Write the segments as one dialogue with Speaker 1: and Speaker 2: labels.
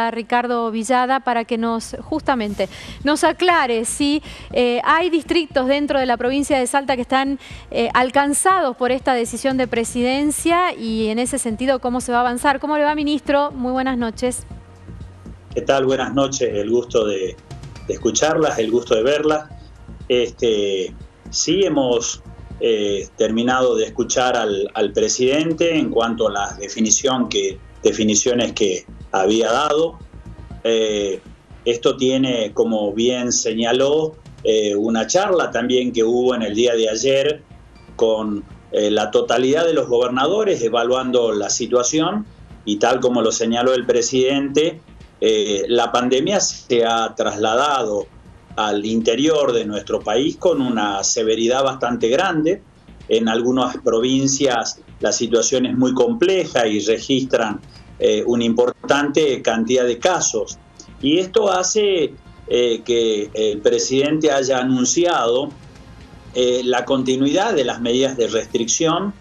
Speaker 1: a Ricardo Villada para que justamente nos aclare si hay distritos dentro de la provincia de Salta que están alcanzados por esta decisión de presidencia y en ese sentido cómo se va a avanzar. ¿Cómo le va, ministro? Muy buenas noches.
Speaker 2: ¿Qué tal? Buenas noches, el gusto de escucharlas, el gusto de verlas. Sí hemos terminado de escuchar al presidente en cuanto a las definiciones que había dado. Esto tiene, como bien señaló, una charla también que hubo en el día de ayer con la totalidad de los gobernadores evaluando la situación y tal como lo señaló el presidente, la pandemia se ha trasladado al interior de nuestro país con una severidad bastante grande. En algunas provincias la situación es muy compleja y registran una importante cantidad de casos. Y esto hace que el presidente haya anunciado la continuidad de las medidas de restricción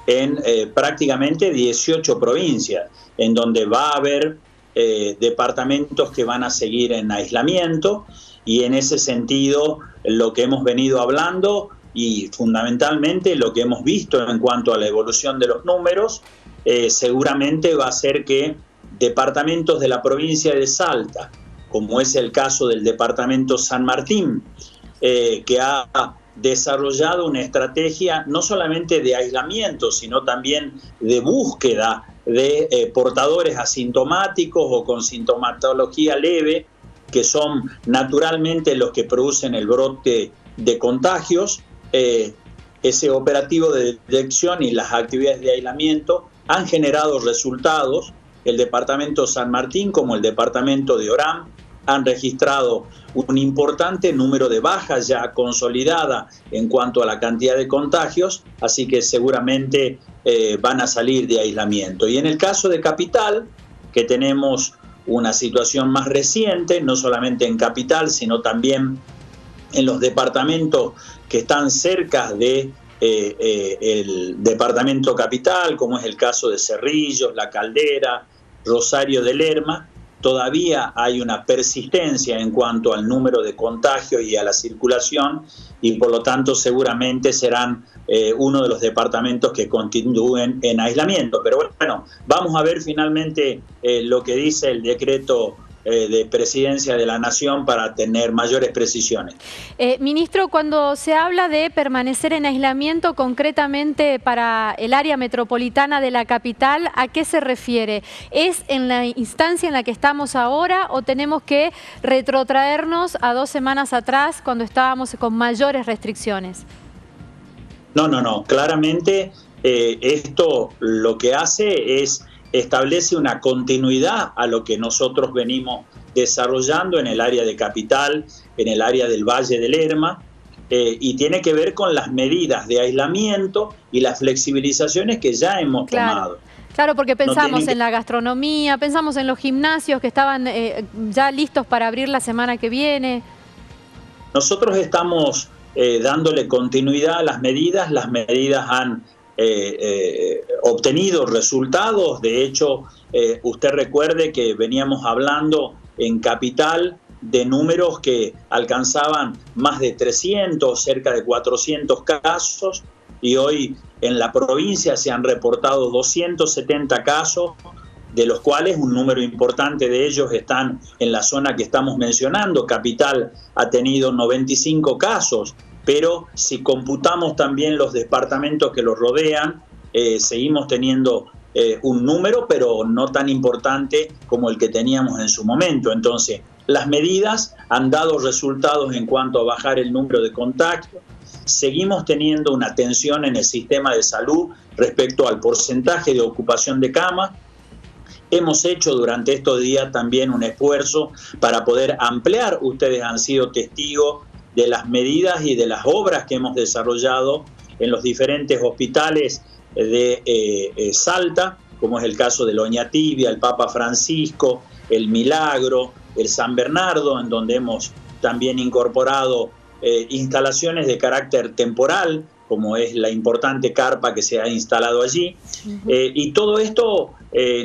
Speaker 2: en prácticamente 18 provincias, en donde va a haber departamentos que van a seguir en aislamiento. Y en ese sentido, lo que hemos venido hablando y fundamentalmente lo que hemos visto en cuanto a la evolución de los números, seguramente va a ser que departamentos de la provincia de Salta, como es el caso del departamento San Martín, que ha desarrollado una estrategia no solamente de aislamiento, sino también de búsqueda de portadores asintomáticos o con sintomatología leve, que son naturalmente los que producen el brote de contagios. Ese operativo de detección y las actividades de aislamiento han generado resultados. El departamento San Martín como el departamento de Orán han registrado un importante número de bajas ya consolidada en cuanto a la cantidad de contagios, así que seguramente van a salir de aislamiento. Y en el caso de Capital, que tenemos una situación más reciente, no solamente en Capital, sino también en los departamentos que están cerca de el departamento Capital, como es el caso de Cerrillos, La Caldera, Rosario de Lerma, todavía hay una persistencia en cuanto al número de contagios y a la circulación, y por lo tanto seguramente serán uno de los departamentos que continúen en aislamiento. Pero bueno, vamos a ver finalmente lo que dice el decreto de Presidencia de la Nación para tener mayores precisiones.
Speaker 1: Ministro, cuando se habla de permanecer en aislamiento concretamente para el área metropolitana de la capital, ¿a qué se refiere? ¿Es en la instancia en la que estamos ahora o tenemos que retrotraernos a 2 semanas atrás cuando estábamos con mayores restricciones?
Speaker 2: No. Claramente esto lo que hace es establece una continuidad a lo que nosotros venimos desarrollando en el área de Capital, en el área del Valle de Lerma, y tiene que ver con las medidas de aislamiento y las flexibilizaciones que ya hemos tomado.
Speaker 1: Claro, porque pensamos en la gastronomía, pensamos en los gimnasios que estaban ya listos para abrir la semana que viene. Nosotros estamos dándole continuidad a las medidas han obtenido resultados. De hecho, usted recuerde que veníamos hablando en Capital de números que alcanzaban más de 300, cerca de 400 casos, y hoy en la provincia se han reportado 270 casos, de los cuales un número importante de ellos están en la zona que estamos mencionando. Capital ha tenido 95 casos, pero si computamos también los departamentos que los rodean, seguimos teniendo un número, pero no tan importante como el que teníamos en su momento. Entonces, las medidas han dado resultados en cuanto a bajar el número de contagios. Seguimos teniendo una tensión en el sistema de salud respecto al porcentaje de ocupación de cama. Hemos hecho durante estos días también un esfuerzo para poder ampliar. Ustedes han sido testigos de las medidas y de las obras que hemos desarrollado en los diferentes hospitales de Salta, como es el caso de Oñatibia, el Papa Francisco, el Milagro, el San Bernardo, en donde hemos también incorporado instalaciones de carácter temporal como es la importante carpa que se ha instalado allí. Y todo esto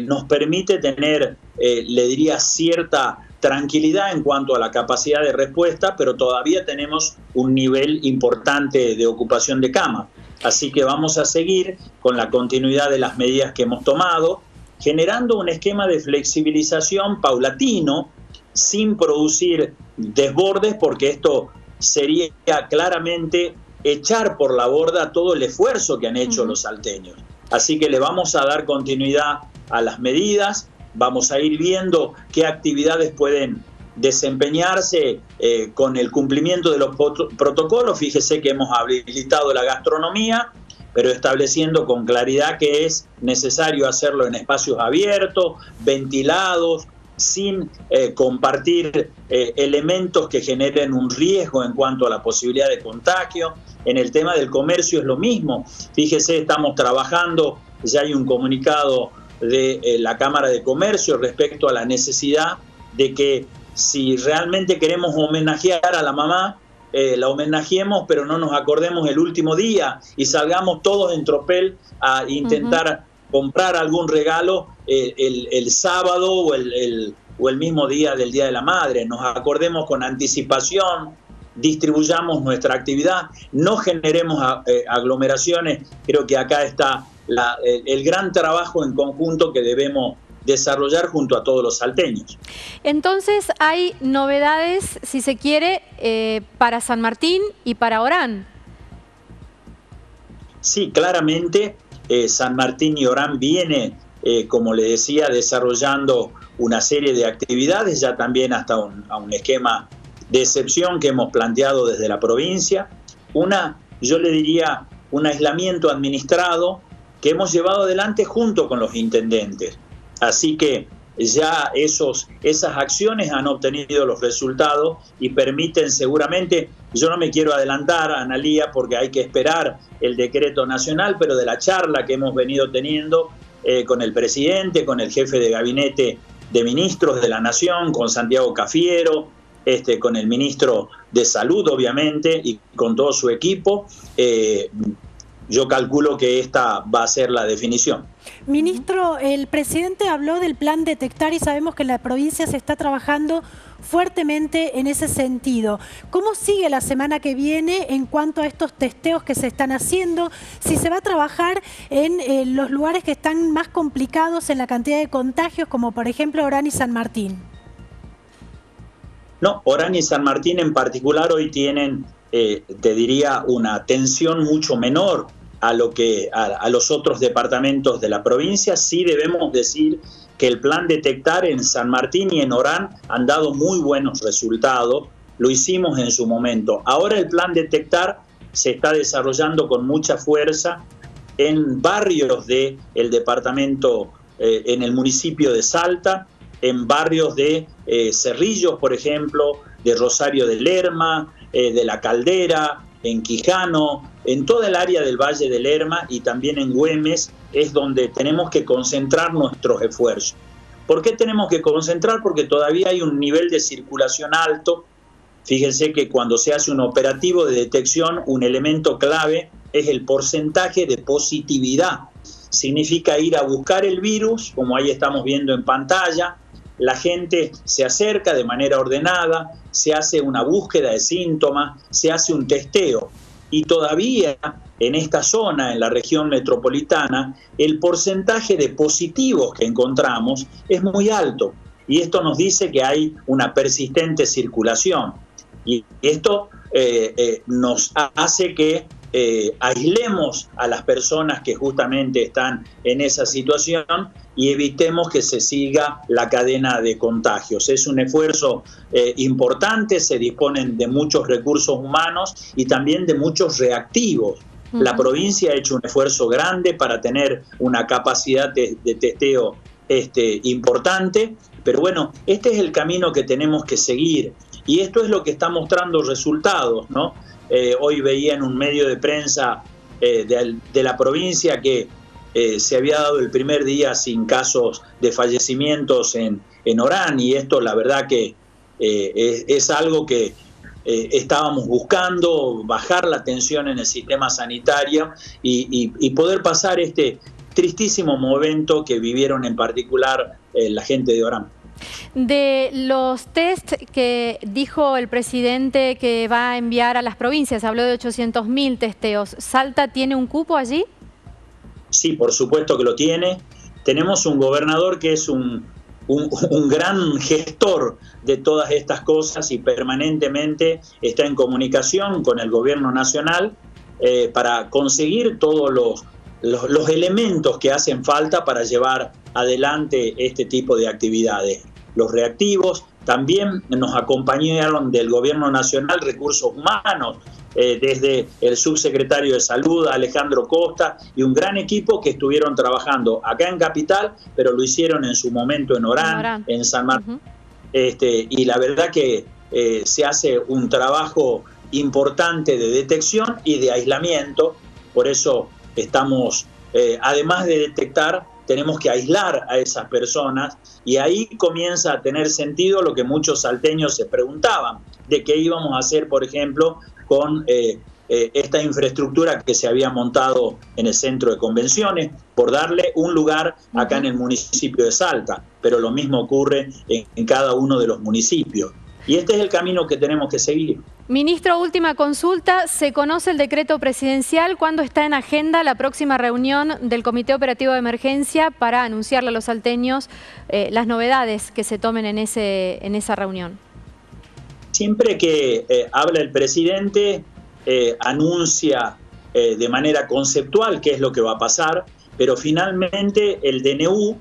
Speaker 1: nos permite tener, le diría, cierta tranquilidad en cuanto a la capacidad de respuesta, pero todavía tenemos un nivel importante de ocupación de cama. Así que vamos a seguir con la continuidad de las medidas que hemos tomado, generando un esquema de flexibilización paulatino, sin producir desbordes, porque esto sería claramente echar por la borda todo el esfuerzo que han hecho los salteños. Así que le vamos a dar continuidad a las medidas, vamos a ir viendo qué actividades pueden desempeñarse con el cumplimiento de los protocolos. Fíjese que hemos habilitado la gastronomía, pero estableciendo con claridad que es necesario hacerlo en espacios abiertos, ventilados, sin compartir elementos que generen un riesgo en cuanto a la posibilidad de contagio. En el tema del comercio es lo mismo. Fíjese, estamos trabajando, ya hay un comunicado de la Cámara de Comercio respecto a la necesidad de que si realmente queremos homenajear a la mamá, la homenajeemos, pero no nos acordemos el último día y salgamos todos en tropel a intentar comprar algún regalo el sábado o el mismo día del Día de la Madre. Nos acordemos con anticipación, distribuyamos nuestra actividad, no generemos aglomeraciones. Creo que acá está el gran trabajo en conjunto que debemos desarrollar junto a todos los salteños.
Speaker 3: Entonces hay novedades, si se quiere, para San Martín y para Orán.
Speaker 1: Sí, claramente San Martín y Orán viene, como le decía, desarrollando una serie de actividades, ya también hasta a un esquema de excepción que hemos planteado desde la provincia. Yo le diría, un aislamiento administrado que hemos llevado adelante junto con los intendentes. Así que ya esas acciones han obtenido los resultados y permiten seguramente, yo no me quiero adelantar, Analía, porque hay que esperar el decreto nacional, pero de la charla que hemos venido teniendo con el presidente, con el jefe de gabinete de ministros de la Nación, con Santiago Cafiero, con el ministro de Salud, obviamente, y con todo su equipo, yo calculo que esta va a ser la definición.
Speaker 4: Ministro, el presidente habló del plan Detectar y sabemos que en la provincia se está trabajando fuertemente en ese sentido. ¿Cómo sigue la semana que viene en cuanto a estos testeos que se están haciendo? Si se va a trabajar en los lugares que están más complicados en la cantidad de contagios, como por ejemplo Orán y San Martín.
Speaker 1: No, Orán y San Martín en particular hoy tienen, te diría, una tensión mucho menor a los otros departamentos de la provincia. Sí debemos decir que el plan Detectar en San Martín y en Orán han dado muy buenos resultados, lo hicimos en su momento. Ahora el plan Detectar se está desarrollando con mucha fuerza en barrios del departamento, en el municipio de Salta, en barrios de Cerrillos, por ejemplo, de Rosario de Lerma, de La Caldera, en Quijano, en toda el área del Valle de Lerma y también en Güemes, es donde tenemos que concentrar nuestros esfuerzos. ¿Por qué tenemos que concentrar? Porque todavía hay un nivel de circulación alto. Fíjense que cuando se hace un operativo de detección, un elemento clave es el porcentaje de positividad. Significa ir a buscar el virus, como ahí estamos viendo en pantalla. La gente se acerca de manera ordenada, se hace una búsqueda de síntomas, se hace un testeo. Y todavía en esta zona, en la región metropolitana, el porcentaje de positivos que encontramos es muy alto. Y esto nos dice que hay una persistente circulación. Y esto nos hace que aislemos a las personas que justamente están en esa situación y evitemos que se siga la cadena de contagios. Es un esfuerzo importante, se disponen de muchos recursos humanos y también de muchos reactivos. La provincia ha hecho un esfuerzo grande para tener una capacidad de testeo importante, pero bueno, este es el camino que tenemos que seguir y esto es lo que está mostrando resultados, ¿no? Hoy veía en un medio de prensa de la provincia que se había dado el primer día sin casos de fallecimientos en Orán y esto la verdad que es algo que estábamos buscando bajar la tensión en el sistema sanitario y poder pasar este tristísimo momento que vivieron en particular la gente de Orán.
Speaker 3: De los test que dijo el presidente que va a enviar a las provincias, habló de 800.000 testeos, ¿Salta tiene un cupo allí?
Speaker 1: Sí, por supuesto que lo tiene. Tenemos un gobernador que es un gran gestor de todas estas cosas y permanentemente está en comunicación con el gobierno nacional para conseguir todos los elementos que hacen falta para llevar adelante este tipo de actividades. Los reactivos, también nos acompañaron del gobierno nacional recursos humanos, desde el subsecretario de Salud, Alejandro Costa, y un gran equipo que estuvieron trabajando acá en Capital, pero lo hicieron en su momento en Orán, en San Martín. Y la verdad que se hace un trabajo importante de detección y de aislamiento, por eso estamos, además de detectar, tenemos que aislar a esas personas y ahí comienza a tener sentido lo que muchos salteños se preguntaban, de qué íbamos a hacer, por ejemplo, con esta infraestructura que se había montado en el centro de convenciones, por darle un lugar acá en el municipio de Salta, pero lo mismo ocurre en cada uno de los municipios. Y este es el camino que tenemos que seguir.
Speaker 3: Ministro, última consulta. ¿Se conoce el decreto presidencial? ¿Cuándo está en agenda la próxima reunión del Comité Operativo de Emergencia para anunciarle a los salteños las novedades que se tomen en esa reunión?
Speaker 1: Siempre que habla el presidente, anuncia de manera conceptual qué es lo que va a pasar, pero finalmente el DNU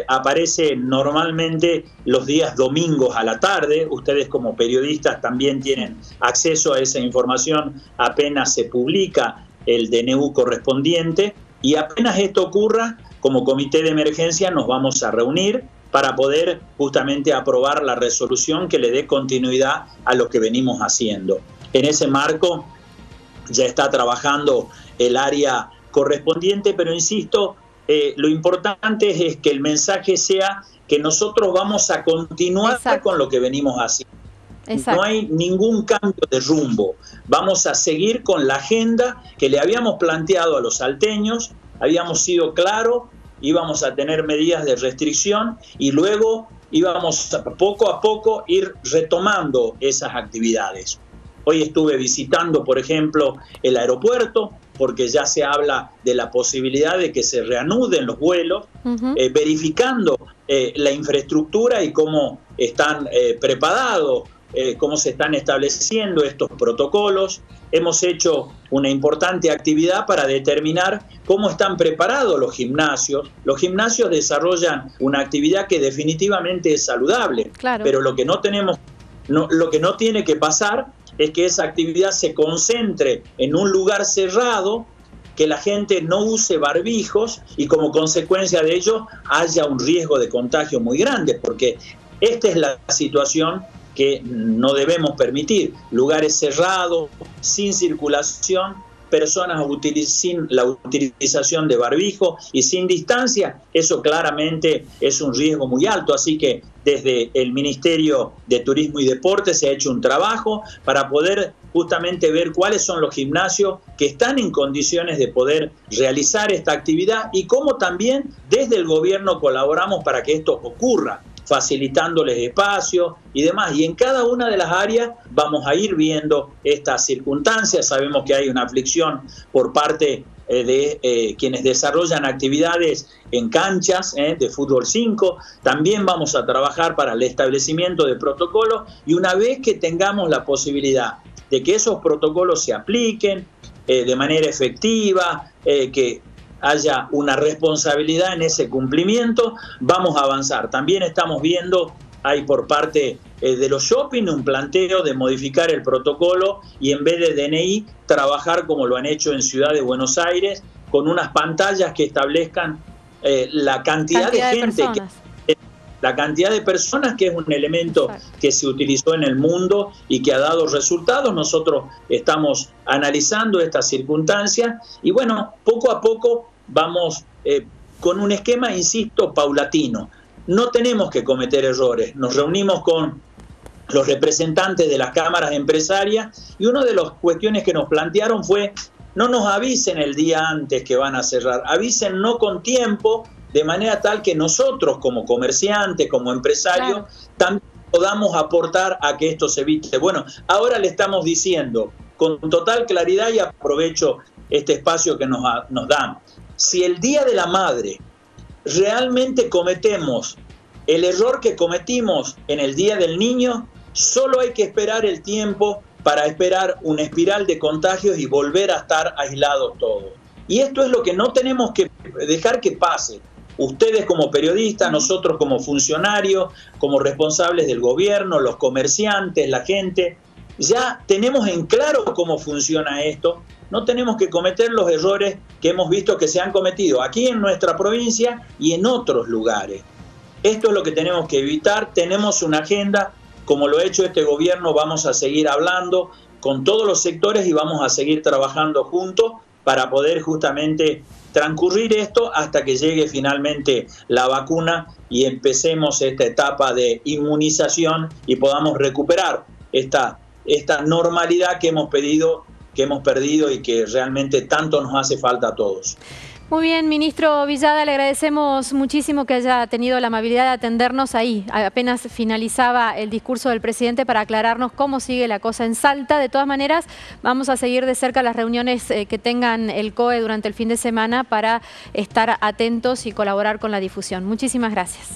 Speaker 1: aparece normalmente los días domingos a la tarde. Ustedes como periodistas también tienen acceso a esa información apenas se publica el DNU correspondiente, y apenas esto ocurra, como comité de emergencia nos vamos a reunir para poder justamente aprobar la resolución que le dé continuidad a lo que venimos haciendo. En ese marco ya está trabajando el área correspondiente, pero insisto, lo importante es que el mensaje sea que nosotros vamos a continuar con lo que venimos haciendo. No hay ningún cambio de rumbo. Vamos a seguir con la agenda que le habíamos planteado a los salteños, habíamos sido claros, íbamos a tener medidas de restricción y luego íbamos poco a poco ir retomando esas actividades. Hoy estuve visitando, por ejemplo, el aeropuerto, porque ya se habla de la posibilidad de que se reanuden los vuelos, verificando la infraestructura y cómo están preparados, cómo se están estableciendo estos protocolos. Hemos hecho una importante actividad para determinar cómo están preparados los gimnasios. Los gimnasios desarrollan una actividad que definitivamente es saludable, pero lo que no tiene que pasar es que esa actividad se concentre en un lugar cerrado, que la gente no use barbijos y como consecuencia de ello haya un riesgo de contagio muy grande, porque esta es la situación que no debemos permitir. Lugares cerrados, sin circulación, personas sin la utilización de barbijo y sin distancia, eso claramente es un riesgo muy alto. Así que desde el Ministerio de Turismo y Deporte se ha hecho un trabajo para poder justamente ver cuáles son los gimnasios que están en condiciones de poder realizar esta actividad y cómo también desde el gobierno colaboramos para que esto ocurra, facilitándoles espacios y demás. Y en cada una de las áreas vamos a ir viendo estas circunstancias. Sabemos que hay una aflicción por parte de quienes desarrollan actividades en canchas de fútbol 5. También vamos a trabajar para el establecimiento de protocolos y una vez que tengamos la posibilidad de que esos protocolos se apliquen de manera efectiva, que haya una responsabilidad en ese cumplimiento, vamos a avanzar. También estamos viendo, hay por parte de los shopping un planteo de modificar el protocolo y en vez de DNI trabajar como lo han hecho en Ciudad de Buenos Aires, con unas pantallas que establezcan la cantidad de gente, la cantidad de personas, que es un elemento que se utilizó en el mundo y que ha dado resultados. Nosotros estamos analizando estas circunstancias y bueno, poco a poco vamos con un esquema, insisto, paulatino. No tenemos que cometer errores. Nos reunimos con los representantes de las cámaras empresarias, y una de las cuestiones que nos plantearon fue: no nos avisen el día antes que van a cerrar, avisen no con tiempo, de manera tal que nosotros como comerciantes, como empresarios, también podamos aportar a que esto se evite. Bueno, ahora le estamos diciendo con total claridad, y aprovecho este espacio que nos dan: si el Día de la Madre realmente cometemos el error que cometimos en el Día del Niño, solo hay que esperar el tiempo para esperar una espiral de contagios y volver a estar aislados todos. Y esto es lo que no tenemos que dejar que pase. Ustedes como periodistas, nosotros como funcionarios, como responsables del gobierno, los comerciantes, la gente, ya tenemos en claro cómo funciona esto. No tenemos que cometer los errores que hemos visto que se han cometido aquí en nuestra provincia y en otros lugares. Esto es lo que tenemos que evitar. Tenemos una agenda, como lo ha hecho este gobierno, vamos a seguir hablando con todos los sectores y vamos a seguir trabajando juntos para poder justamente transcurrir esto hasta que llegue finalmente la vacuna y empecemos esta etapa de inmunización y podamos recuperar esta normalidad que hemos perdido y que realmente tanto nos hace falta a todos.
Speaker 3: Muy bien, ministro Villada, le agradecemos muchísimo que haya tenido la amabilidad de atendernos ahí. Apenas finalizaba el discurso del presidente para aclararnos cómo sigue la cosa en Salta. De todas maneras, vamos a seguir de cerca las reuniones que tengan el COE durante el fin de semana para estar atentos y colaborar con la difusión. Muchísimas gracias.